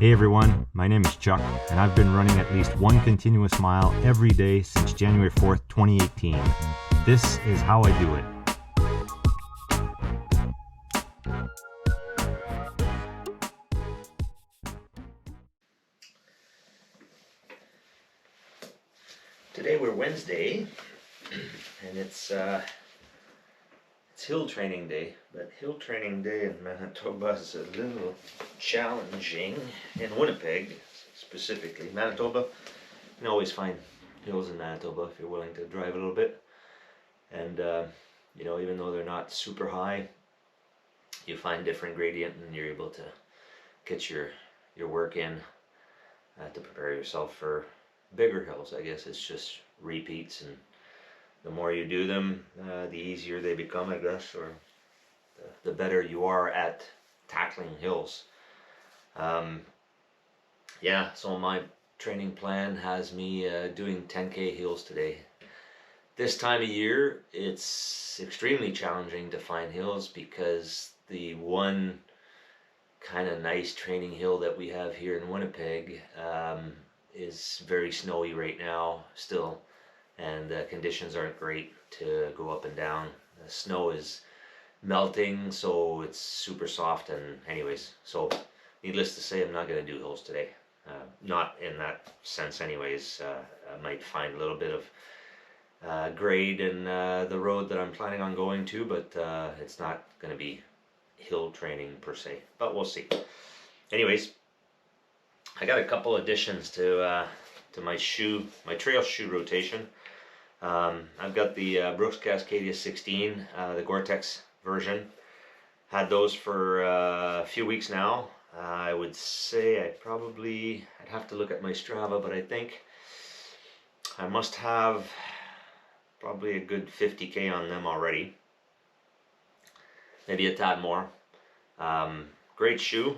Hey everyone, my name is Chuck, and I've been running at least one continuous mile every day since January 4th, 2018. This is how I do it. Today we're Wednesday, and it's hill training day, but hill training day in Manitoba is a little challenging. In Winnipeg, specifically. Manitoba, you can always find hills in Manitoba if you're willing to drive a little bit. And, you know, even though they're not super high, you find different gradient and you're able to get your work in to prepare yourself for bigger hills. I guess it's just repeats, and the more you do them, the easier they become, I guess, or the better you are at tackling hills. Yeah, so my training plan has me doing 10K hills today. This time of year, it's extremely challenging to find hills because the one kind of nice training hill that we have here in Winnipeg is very snowy right now still, and the conditions aren't great to go up and down. The snow is melting, so it's super soft. And anyways, so needless to say, I'm not going to do hills today. Not in that sense anyways. I might find a little bit of grade in the road that I'm planning on going to, but it's not going to be hill training per se, but we'll see. Anyways, I got a couple additions to my trail shoe rotation. I've got the Brooks Cascadia 16, the Gore-Tex version. Had those for a few weeks now. I would say I'd have to look at my Strava, but I think I must have probably a good 50K on them already. Maybe a tad more. Great shoe.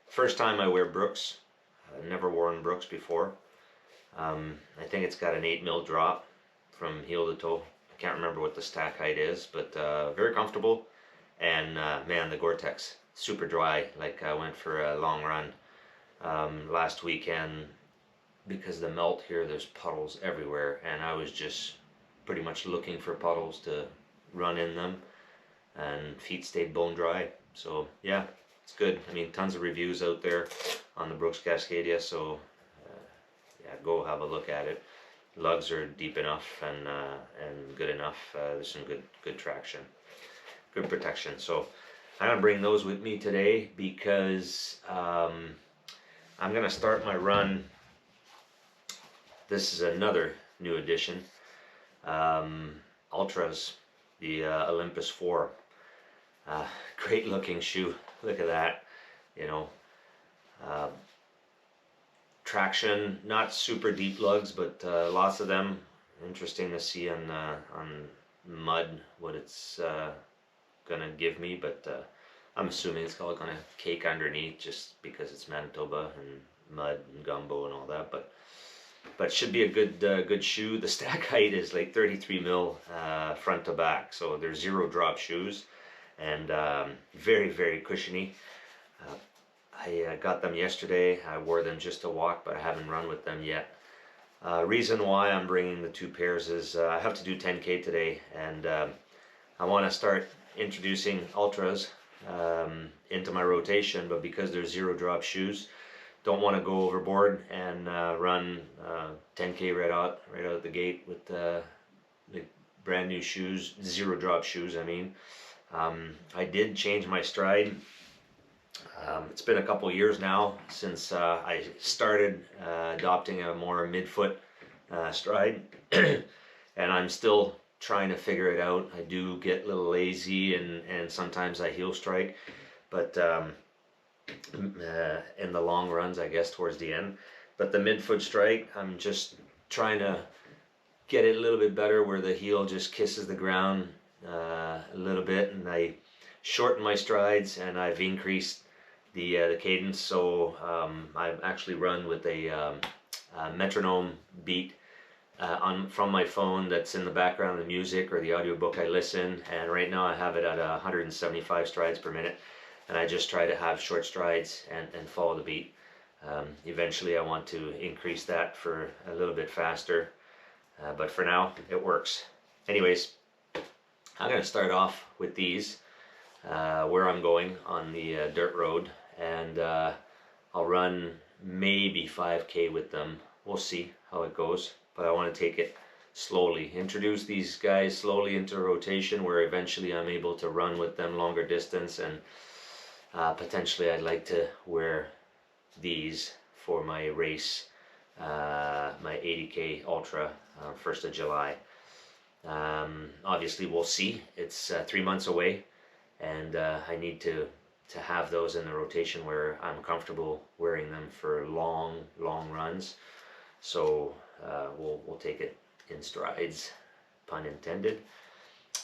First time I wear Brooks. I've never worn Brooks before. I think it's got an 8mm drop from heel to toe. I can't remember what the stack height is, but very comfortable. And man, the Gore-Tex, super dry. Like I went for a long run last weekend. Because of the melt here, there's puddles everywhere, and I was just pretty much looking for puddles to run in them, and feet stayed bone dry. So yeah, it's good. I mean, tons of reviews out there on the Brooks Cascadia, so yeah, go have a look at it. Lugs are deep enough and good enough. There's some good traction, good protection. So I'm gonna bring those with me today because I'm gonna start my run. This is another new addition. Ultras, the Olympus 4. Great looking shoe. Look at that. You know, traction, not super deep lugs, but lots of them. Interesting to see on mud what it's gonna give me, but I'm assuming it's all gonna cake underneath just because it's Manitoba and mud and gumbo and all that. But should be a good shoe. The stack height is like 33mm front to back, so they're zero drop shoes, and very cushiony. I got them yesterday. I wore them just to walk, but I haven't run with them yet. Reason why I'm bringing the two pairs is I have to do 10K today, and I want to start introducing Ultras into my rotation, but because they're zero drop shoes, don't want to go overboard and run 10K right out the gate with the brand new shoes, zero drop shoes. I mean, I did change my stride. It's been a couple years now since I started adopting a more midfoot stride, and I'm still trying to figure it out. I do get a little lazy and sometimes I heel strike, but in the long runs, I guess towards the end. But the midfoot strike, I'm just trying to get it a little bit better where the heel just kisses the ground a little bit, and I shorten my strides and I've increased the cadence. So I actually run with a metronome beat from my phone that's in the background of the music or the audiobook I listen, and right now I have it at 175 strides per minute, and I just try to have short strides and follow the beat. Eventually I want to increase that for a little bit faster, but for now it works. Anyways, I'm going to start off with these where I'm going on the dirt road, and I'll run maybe 5K with them. We'll see how it goes, but I want to take it slowly, introduce these guys slowly into rotation where eventually I'm able to run with them longer distance, and potentially I'd like to wear these for my race, my 80K Ultra, 1st of July. Obviously we'll see, it's 3 months away, and I need to have those in the rotation where I'm comfortable wearing them for long runs. So we'll take it in strides, pun intended.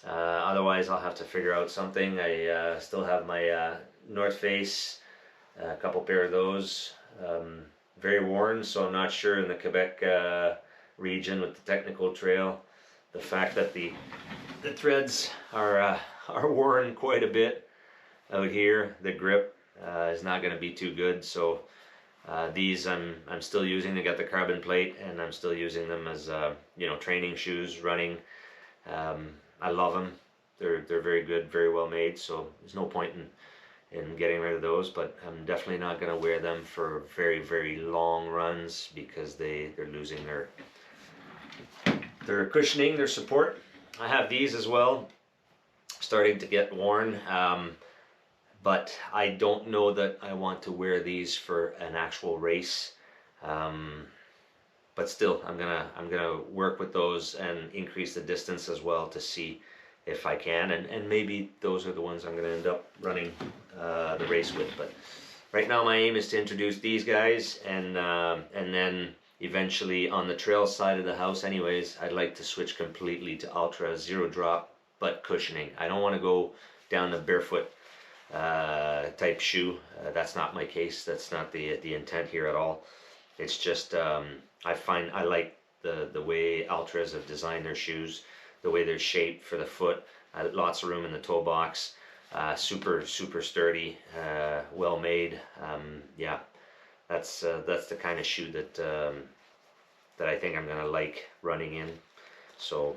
Otherwise I'll have to figure out something. I still have my North Face, a couple pair of those, very worn, so I'm not sure in the Quebec region with the technical trail, the fact that the threads are worn quite a bit out here. The grip is not going to be too good, so these I'm still using. They got the carbon plate, and I'm still using them as you know, training shoes, running. I love them. They're very good, very well made, so there's no point in getting rid of those, but I'm definitely not going to wear them for very long runs because they're losing their cushioning, their support. I have these as well, starting to get worn, but I don't know that I want to wear these for an actual race. But still, I'm gonna work with those and increase the distance as well to see if I can, and maybe those are the ones I'm gonna end up running the race with. But right now my aim is to introduce these guys, and then eventually on the trail side of the house anyways, I'd like to switch completely to Ultra Zero Drop but cushioning. I don't want to go down the barefoot type shoe. That's not my case. That's not the intent here at all. It's just I find I like the way Ultras have designed their shoes, the way they're shaped for the foot. Lots of room in the toe box. Super sturdy, well made. Yeah, that's the kind of shoe that I think I'm gonna like running in. So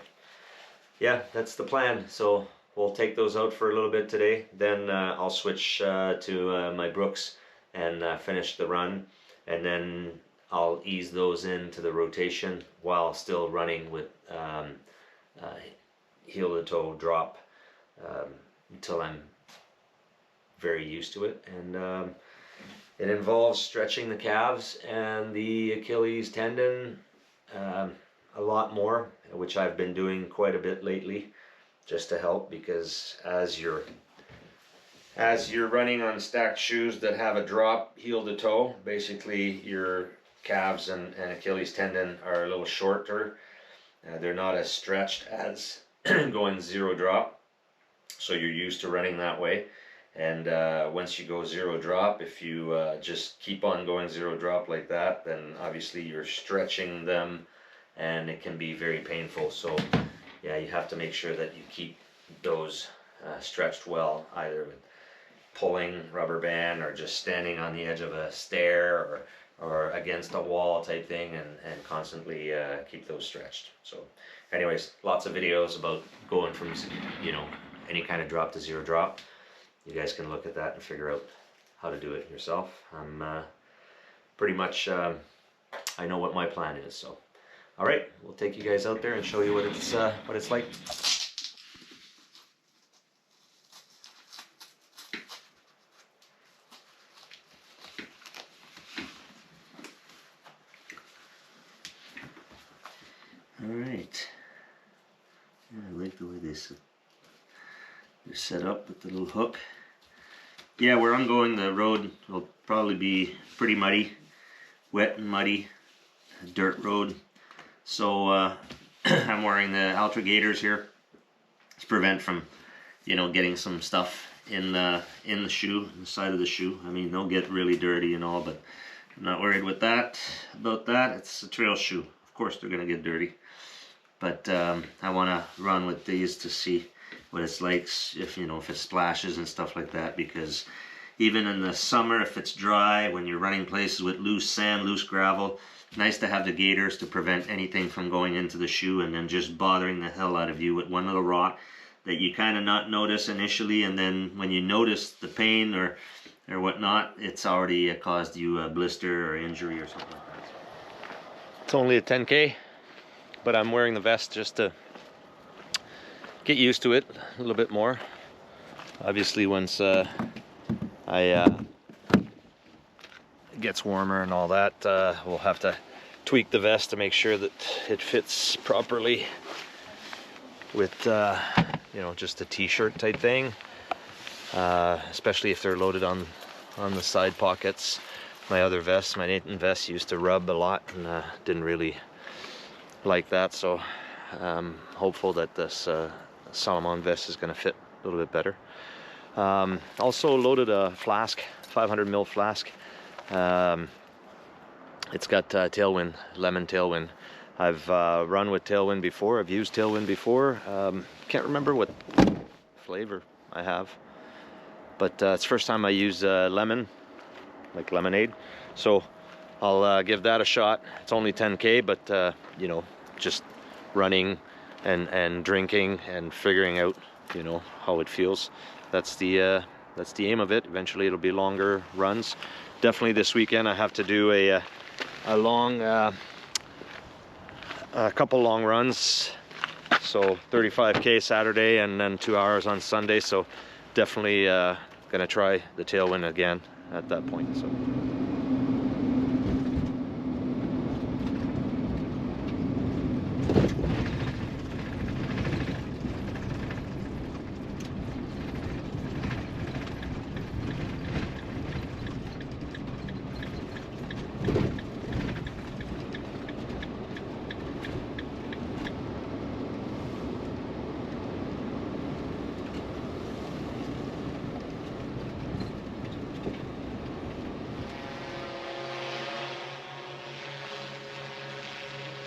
yeah, that's the plan. So we'll take those out for a little bit today. Then I'll switch to my Brooks and finish the run, and then I'll ease those into the rotation while still running with heel to toe drop until I'm very used to it. And it involves stretching the calves and the Achilles tendon a lot more, which I've been doing quite a bit lately, just to help, because as you're running on stacked shoes that have a drop heel to toe, basically your calves and Achilles tendon are a little shorter. They're not as stretched as going zero drop, so you're used to running that way. And once you go zero drop, if you just keep on going zero drop like that, then obviously you're stretching them, and it can be very painful. So yeah, you have to make sure that you keep those stretched well, either with pulling rubber band or just standing on the edge of a stair or against a wall type thing, and constantly keep those stretched. So anyways, lots of videos about going from, you know, any kind of drop to zero drop. You guys can look at that and figure out how to do it yourself. I'm pretty much I know what my plan is. So all right, we'll take you guys out there and show you what it's like. Alright, yeah, I like the way they're set up with the little hook. Yeah, where I'm going, the road will probably be pretty muddy, wet and muddy, dirt road. So I'm wearing the Ultra Gaiters here to prevent from, you know, getting some stuff in the shoe, in the side of the shoe. I mean, they'll get really dirty and all, but I'm not worried with that. About that, it's a trail shoe. Of course, they're gonna get dirty. But I want to run with these to see what it's like if, you know, if it splashes and stuff like that, because even in the summer if it's dry, when you're running places with loose sand, loose gravel, nice to have the gaiters to prevent anything from going into the shoe and then just bothering the hell out of you with one little rock that you kind of not notice initially, and then when you notice the pain or whatnot, it's already caused you a blister or injury or something like that. It's only a 10K, but I'm wearing the vest just to get used to it a little bit more. Obviously once it gets warmer and all that, we'll have to tweak the vest to make sure that it fits properly with you know, just a t-shirt type thing, especially if they're loaded on the side pockets. My other vests, my Nathan vest, used to rub a lot and didn't really like that, so I'm hopeful that this Salomon vest is going to fit a little bit better. Also loaded a flask, 500 ml flask. It's got tailwind, lemon tailwind. I've run with tailwind before, I've used tailwind before. Can't remember what flavor I have, but it's the first time I use lemon, like lemonade, so I'll give that a shot. It's only 10K, but you know, just running and drinking and figuring out, you know, how it feels. That's the aim of it. Eventually it'll be longer runs. Definitely this weekend I have to do a long a couple long runs, so 35K Saturday and then 2 hours on Sunday, so definitely gonna try the tailwind again at that point. So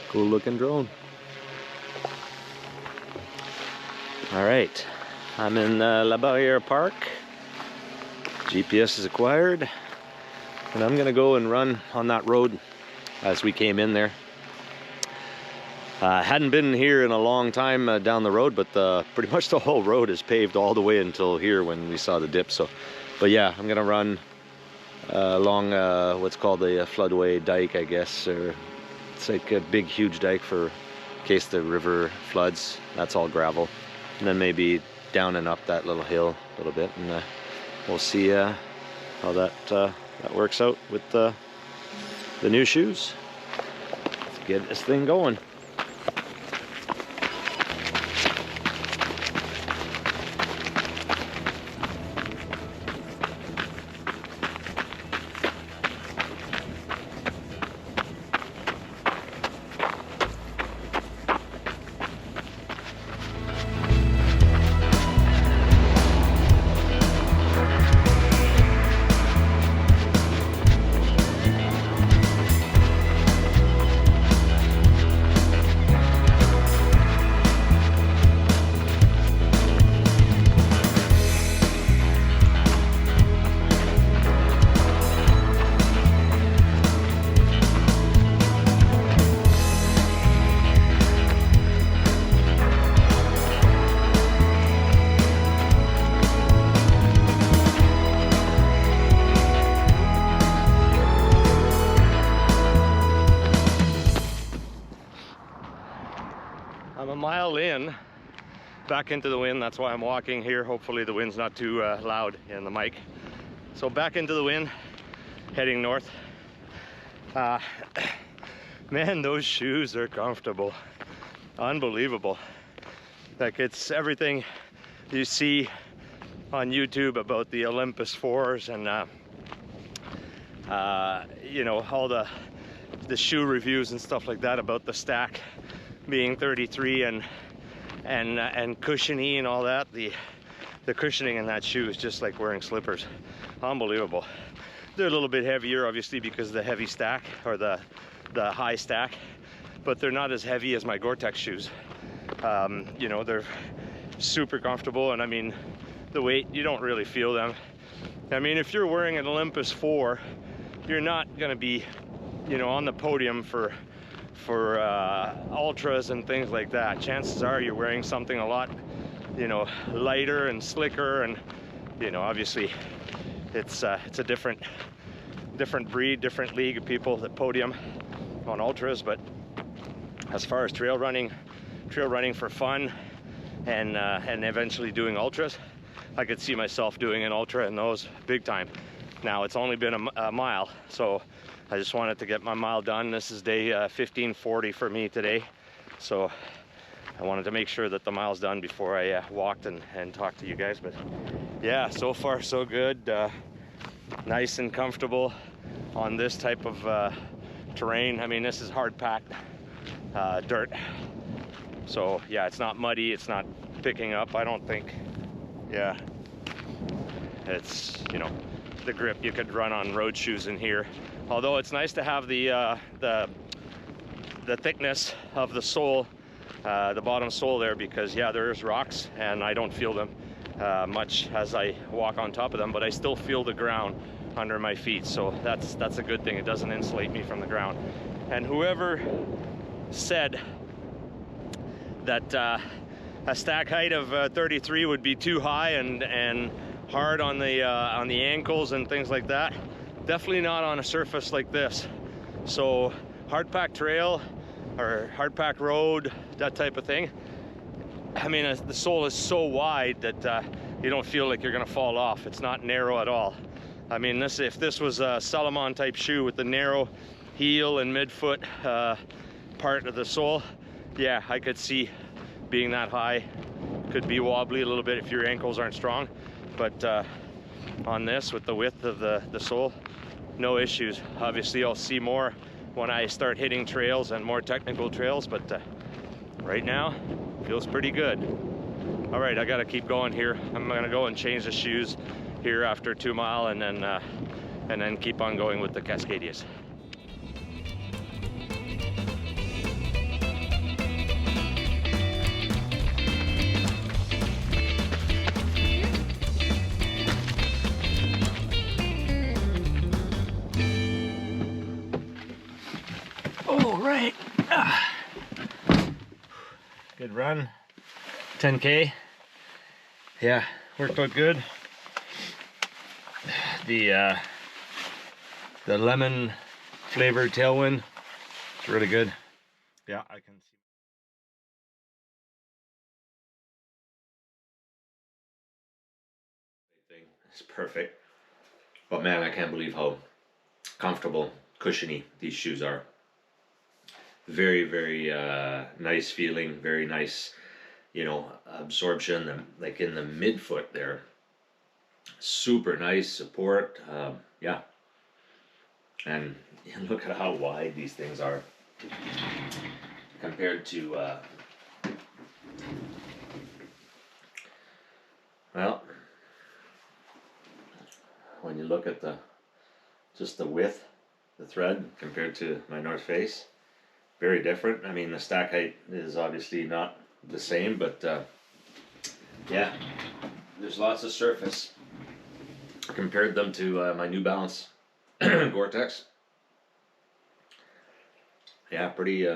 cool looking drone. All right, I'm in La Barrière Park. GPS is acquired, and I'm gonna go and run on that road as we came in there. Hadn't been here in a long time down the road, but pretty much the whole road is paved all the way until here when we saw the dip. So, but yeah, I'm gonna run along what's called the floodway dike, I guess, or it's like a big huge dike for in case the river floods. That's all gravel, and then maybe down and up that little hill a little bit, and we'll see how that works out with the new shoes. Let's get this thing going. I'm a mile in, back into the wind. That's why I'm walking here. Hopefully the wind's not too loud in the mic. So back into the wind, heading north. Man, those shoes are comfortable. Unbelievable. Like, it's everything you see on YouTube about the Olympus 4s and you know, all the shoe reviews and stuff like that about the stack being 33 and cushiony and all that. The cushioning in that shoe is just like wearing slippers. Unbelievable. They're a little bit heavier, obviously, because of the heavy stack, or the high stack, but they're not as heavy as my Gore-Tex shoes. You know, they're super comfortable, and I mean, the weight, you don't really feel them. I mean, if you're wearing an Olympus 4, you're not going to be, you know, on the podium for ultras and things like that. Chances are you're wearing something a lot, you know, lighter and slicker, and you know, obviously it's a different breed, different league of people that podium on ultras. But as far as trail running for fun and eventually doing ultras, I could see myself doing an ultra in those big time. Now it's only been a mile, so I just wanted to get my mile done. This is day 1540 for me today, so I wanted to make sure that the mile's done before I walked and talked to you guys. But yeah, so far so good. Nice and comfortable on this type of terrain. I mean, this is hard packed dirt, so yeah, it's not muddy, it's not picking up, I don't think. Yeah, it's, you know, the grip, you could run on road shoes in here. Although it's nice to have the thickness of the sole, the bottom sole there, because yeah, there's rocks and I don't feel them much as I walk on top of them, but I still feel the ground under my feet, so that's a good thing. It doesn't insulate me from the ground. And whoever said that a stack height of 33 would be too high and hard on the ankles and things like that, definitely not on a surface like this. So hard pack trail or hard pack road, that type of thing, I mean, the sole is so wide that you don't feel like you're gonna fall off. It's not narrow at all. I mean, if this was a Salomon type shoe with the narrow heel and midfoot part of the sole, yeah, I could see being that high. Could be wobbly a little bit if your ankles aren't strong, but on this, with the width of the sole, no issues. Obviously I'll see more when I start hitting trails and more technical trails, but right now feels pretty good. All right, I gotta keep going here. I'm gonna go and change the shoes here after 2 mile, and then keep on going with the Cascadias. All right. Good run. 10K. Yeah, worked out good. The lemon flavored tailwind, it's really good. Yeah, I can see. It's perfect. But man, I can't believe how comfortable, cushiony these shoes are. Very, very nice feeling, very nice, you know, absorption, like in the midfoot there. Super nice support. Yeah. And look at how wide these things are compared to, well, when you look at just the width, the thread compared to my North Face, very different. I mean, the stack height is obviously not the same, but yeah, there's lots of surface. Compared them to my New Balance Gore-Tex. Yeah, pretty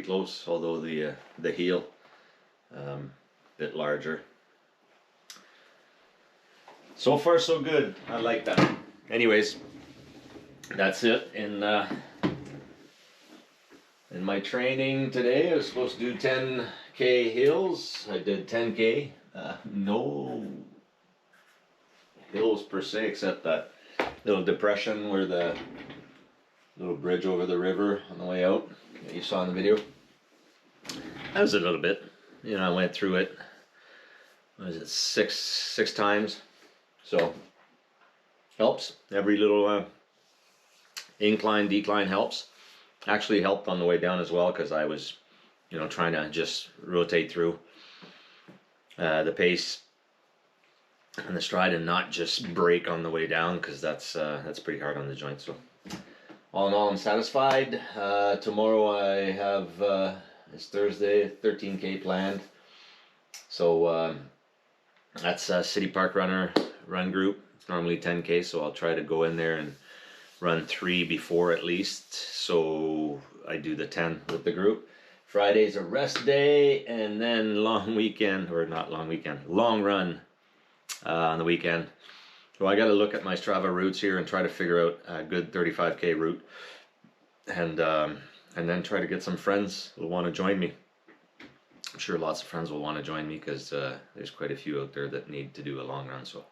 close, although the heel bit larger. So far so good. I like that. Anyways, that's it in my training today. I was supposed to do 10K hills. I did 10K. No hills per se, except that little depression where the little bridge over the river on the way out that you saw in the video. That was a little bit, you know, I went through it, what was it, six times, so helps. Every little incline, decline helps. Actually helped on the way down as well, because I was, you know, trying to just rotate through the pace and the stride and not just break on the way down, because that's pretty hard on the joints. So all in all, I'm satisfied. Tomorrow I have it's Thursday, 13K planned. So that's a City Park Run group. normally 10K, so I'll try to go in there and run 3 before at least, so I do the 10 with the group. Friday's a rest day, and then long weekend, or not long weekend, long run on the weekend. So I got to look at my Strava routes here and try to figure out a good 35K route, and then try to get some friends who want to join me. I'm sure lots of friends will want to join me because there's quite a few out there that need to do a long run. So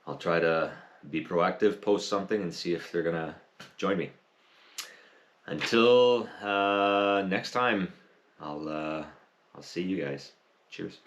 I'll try to be proactive, post something, and see if they're gonna join me. Until next time, I'll see you guys. Cheers.